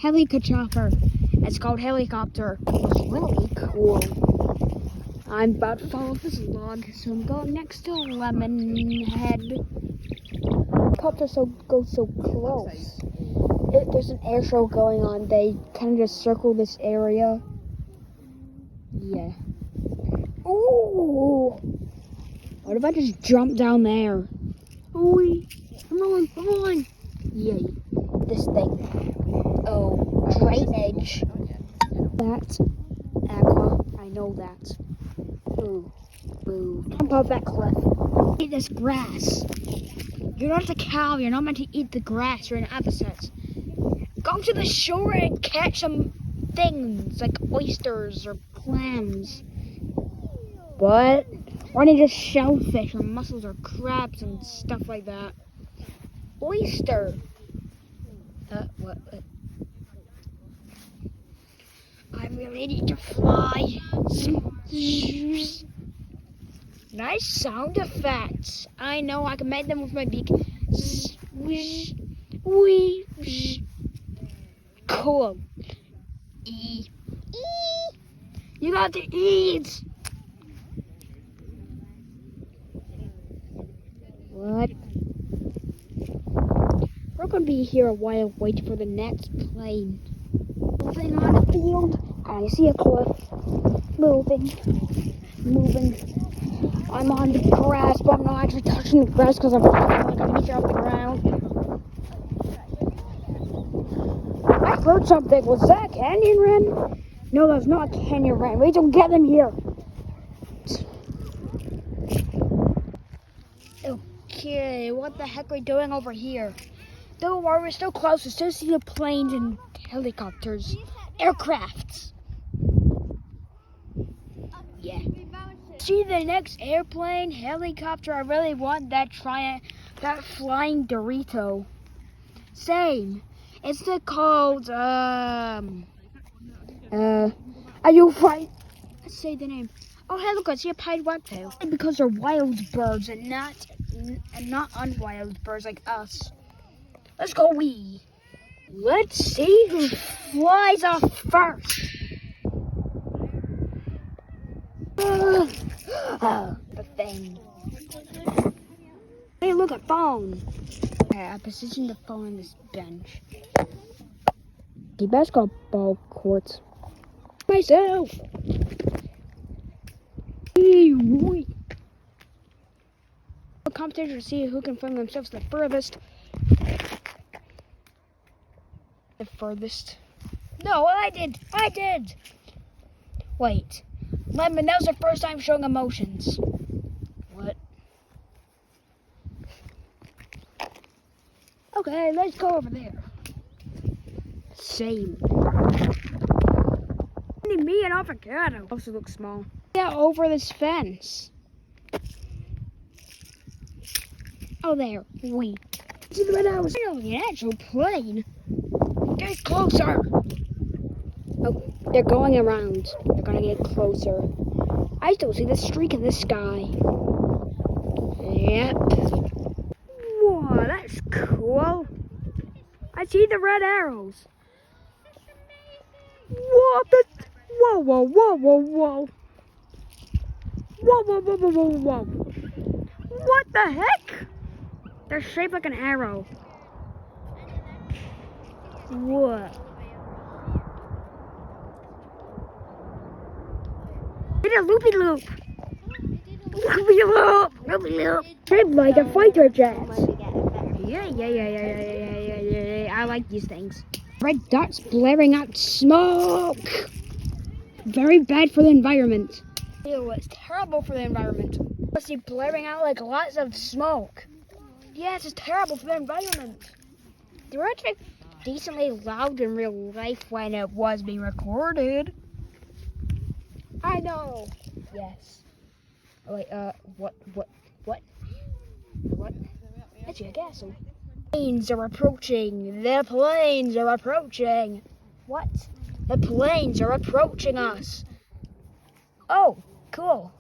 helicopter. It's called helicopter. It's really cool. I'm about to follow this log, so I'm going next to Lemonhead. Helicopters go so close. There's an air show going on. They kind of just circle this area. Yeah. Ooh! What if I just jump down there? Ooh! Come on! Yay! This thing. Oh, drainage. That's aqua. I know that. Ooh, boo! Jump off that cliff. Eat this grass. You're not a cow. You're not meant to eat the grass. You're an opposite. Go to the shore and catch some things like oysters or clams. What? Why don't you just shellfish or mussels or crabs and stuff like that? Oyster. What? I really need to fly. Nice sound effects. I know I can make them with my beak. Cool. You got to eat. What? We're gonna be here a while waiting for the next plane. Moving on the field. I see a cliff. Moving. I'm on the grass, but I'm not actually touching the grass because I'm like a meter off the ground. I heard something. Was that a canyon wren? No, that's not a canyon wren. We don't get them here. Okay, what the heck are we doing over here? Don't worry, we're still close. We still see the planes and helicopters, aircrafts. Yeah. See the next airplane, helicopter. I really want that flying Dorito. Same. It's called are you right? Let's say the name. Oh, hey, look, I see a pied wagtail. Because they're wild birds and not unwild birds like us. Let's go wee. Let's see who flies off first. The thing. Hey, look, a phone. Okay, I positioned the phone on this bench. The basketball courts. Myself. A competition to see who can fling themselves the furthest. The furthest. No, I did. Wait. Lemon, that was the first time showing emotions. What? Okay, let's go over there. Same. Me and avocado. Also looks small. Yeah, over this fence. Oh, there. Wait. See the red house. Really, an actual plane. Get closer. Oh, they're going around. They're gonna get closer. I still see the streak in the sky. Yep. Whoa, that's cool. I see the red arrows. What the? Whoa. Whoa. What the heck? They're shaped like an arrow. What? Did a loopy loop. Shaped like a fighter jet. Yeah. I like these things. Red dots blaring out smoke. Very bad for the environment. Ew, it's terrible for the environment. Let's see, blaring out like lots of smoke. Yes, it's terrible for the environment. They were actually decently loud in real life when it was being recorded. I know. Yes. Oh wait, what? That's your castle. Planes are approaching. The planes are approaching. What? The planes are approaching us. Oh, cool.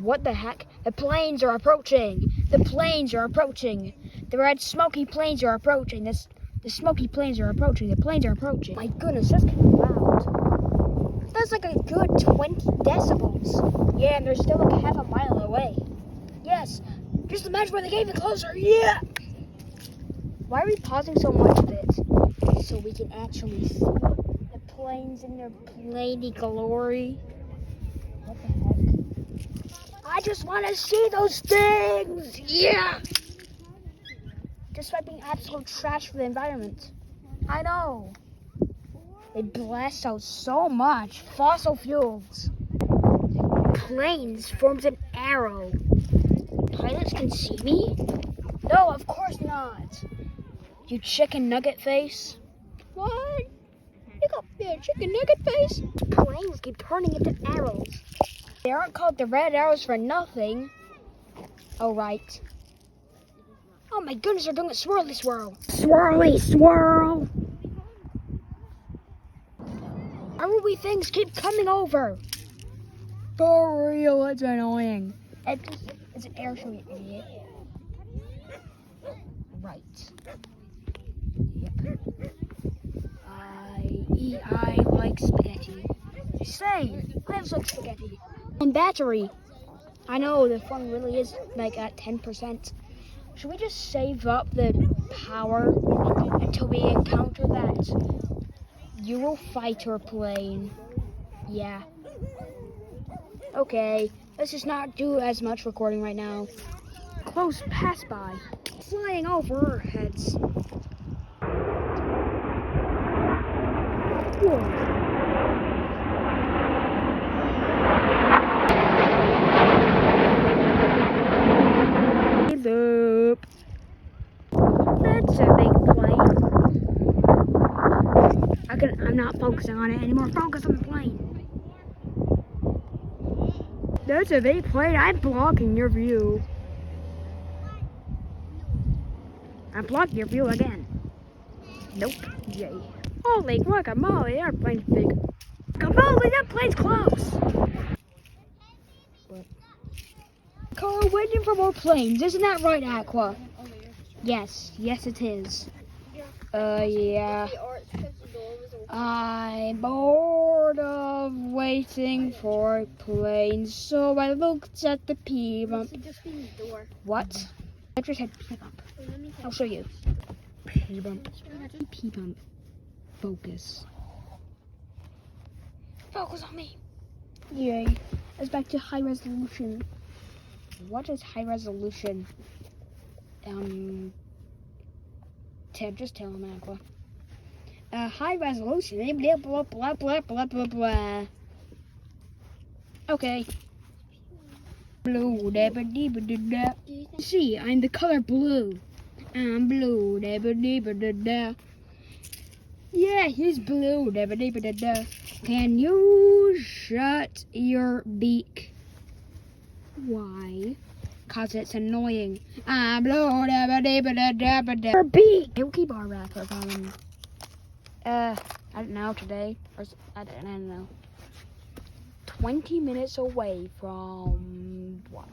What the heck? The planes are approaching. The planes are approaching. The red smoky planes are approaching. The smoky plains are approaching. The plains are approaching. My goodness, that's kind of loud. That's like a good 20 decibels. Yeah, and they're still like half a mile away. Yes. Just imagine when they get even closer. Yeah. Why are we pausing so much of it? So we can actually see the plains in their plainy glory. What the heck? I just want to see those things. Yeah. Despite being absolute trash for the environment. I know. They blast out so much fossil fuels. Planes forms an arrow. Pilots can see me? No, of course not. You chicken nugget face. What? You got a chicken nugget face? Planes keep turning into arrows. They aren't called the red arrows for nothing. Oh, right. Oh my goodness, they're doing a swirly swirl. Swirly swirl. Arrowy things keep coming over. For real, it's annoying. It's an air show, you idiot. Right. Yep. I like spaghetti. Same. I also like spaghetti. On battery. I know the phone really is like at 10%. Should we just save up the power until we encounter that Eurofighter plane? Yeah. Okay, let's just not do as much recording right now. Close pass by. Flying over our heads. Whoa. Up. That's a big plane. I'm not focusing on it anymore. Focus on the plane. That's a big plane. I'm blocking your view. I'm blocking your view again. Nope. Yay. Holy guacamole, that plane's big. Guacamole, that plane's close. But car waiting for more planes. Isn't that right, Aqua? Yes. Yes, it is. Yeah. I'm bored of waiting for planes, so I looked at the P bump. What? I just said P bump. I'll show you. P bump. P bump. Focus. Focus on me. Yay. Let's back to high resolution. What is high resolution? Ted, just tell him, Aqua. High resolution, blah, blah, blah, blah, blah, blah, blah. Okay. Blue, da ba dee ba da da. See, I'm the color blue. I'm blue, da ba dee ba da da. Yeah, he's blue, da ba dee ba da da. Can you shut your beak? Why? Cause it's annoying. I'm blue, da ba dee ba da da ba da. Your beak! Milky bar wrapper coming. I don't know today. Or I don't know. 20 minutes away from what?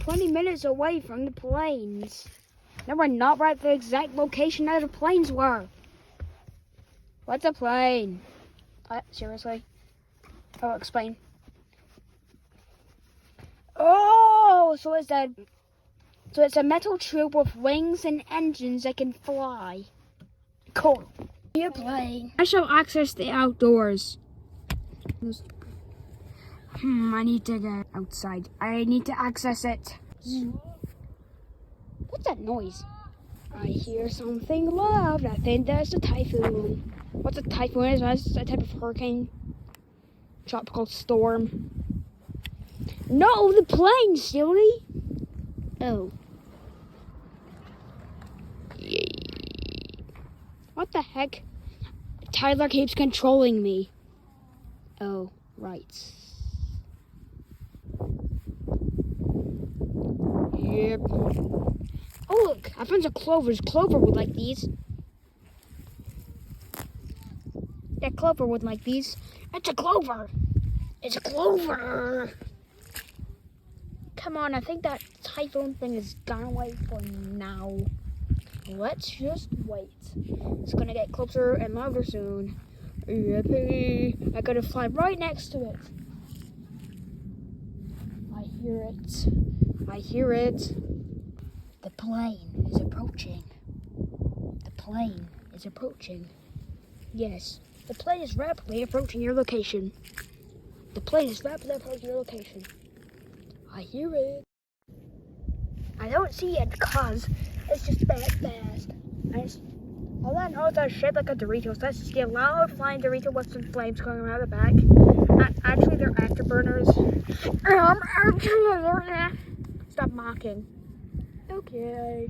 20 minutes away from the planes. No, we're not right at the exact location that the planes were. What's a plane? Seriously? Oh, explain. Oh, so it's a metal tube with wings and engines that can fly. Cool. You're playing. I shall access the outdoors. I need to get outside. I need to access it. What's that noise? I hear something loud. I think that's a typhoon. What's a typhoon? It's a type of hurricane. Tropical storm. No, the plane, silly. Oh. What the heck? Tyler keeps controlling me. Oh, right. Yep. Oh, look. I found some clovers. Clover would like these. That Clover would like these. It's a clover. It's a clover. Come on, I think that typhoon thing is gone away for now. Let's just wait. It's gonna get closer and louder soon. Yippee! I gotta fly right next to it. I hear it. I hear it. The plane is approaching. The plane is approaching. Yes, the plane is rapidly approaching your location. The plane is rapidly approaching your location. I hear it. I don't see it because it's just that fast. All I know is that it's shaped like a Dorito. So that's just a loud flying Dorito with some flames coming out of the back. Actually, they're afterburners. Stop mocking. Okay.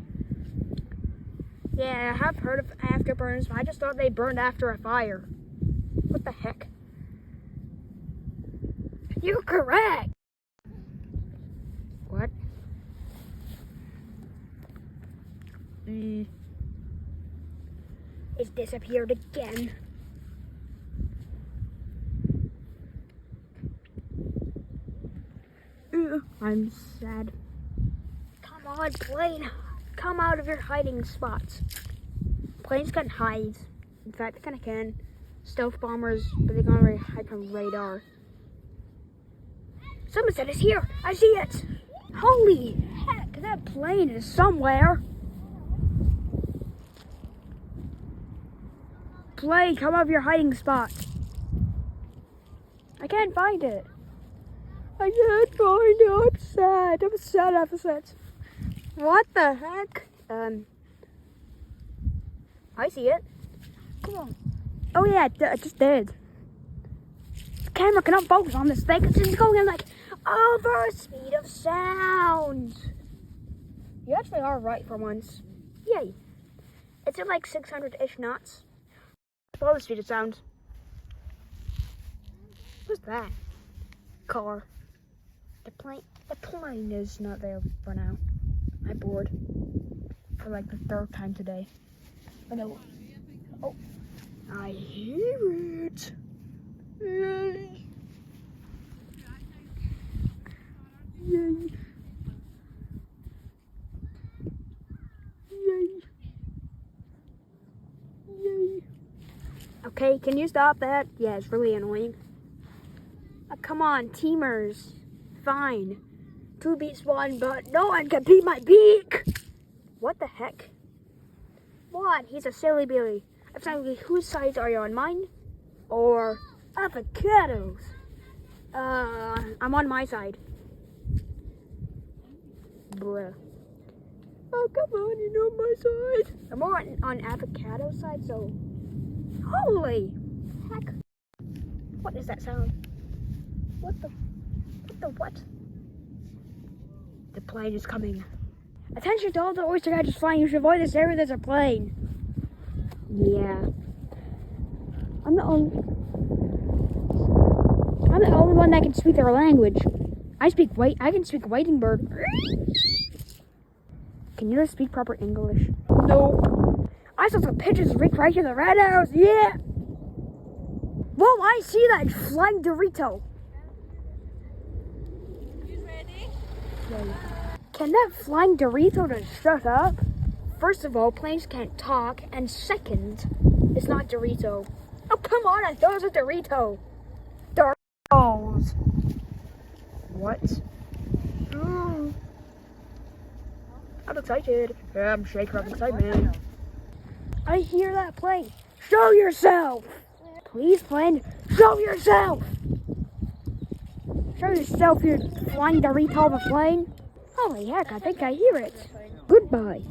Yeah, I have heard of afterburners, but I just thought they burned after a fire. What the heck? You're correct! What? It's disappeared again. I'm sad. Come on, plane. Come out of your hiding spots. Planes can hide. In fact, they kind of can. Stealth bombers, but they can't really hide from radar. Someone said it's here. I see it. Holy heck, that plane is somewhere. Plane, come out of your hiding spot. I can't find it. I can't find it. I'm sad. I'm sad. I'm sad. What the heck? I see it. Come on. Oh yeah, I just did. The camera cannot focus on this thing. It's just going like over speed of sound. You actually are right for once. Yay. It's at like 600-ish knots. Follow the speed of sound. What's that? Car. The plane is not there for now. I'm bored. For like the third time today. Oh no. Oh. I hear it. Yay. Yay. Yay. Yay. Okay, can you stop that? Yeah, it's really annoying. Come on, teamers. Fine. 2 beats 1, but no one can beat my beak. What the heck? What? He's a silly Billy. Exactly, whose sides are you on? Mine or avocados? I'm on my side. Bruh. Oh, come on, you know my side. I'm more on avocado side, so. Holy heck. What is that sound? What the what? The plane is coming. Attention to all the oyster catchers flying. You should avoid this area. There's a plane. Yeah. I'm the only one that can speak their language. I can speak waiting bird. Can you speak proper English? No. I saw some pigeons right in the red house. Yeah. Whoa, I see that flying Dorito. Can that flying Dorito just shut up? First of all, planes can't talk, and second, it's not Dorito. Oh, come on, I thought it was a Dorito. Doritos. What? I'm excited. Yeah, I'm shaking from excitement. I hear that plane. Show yourself! Please, plane, show yourself! Show yourself, you flying Dorito of a plane. Holy heck, I think I hear it. Goodbye.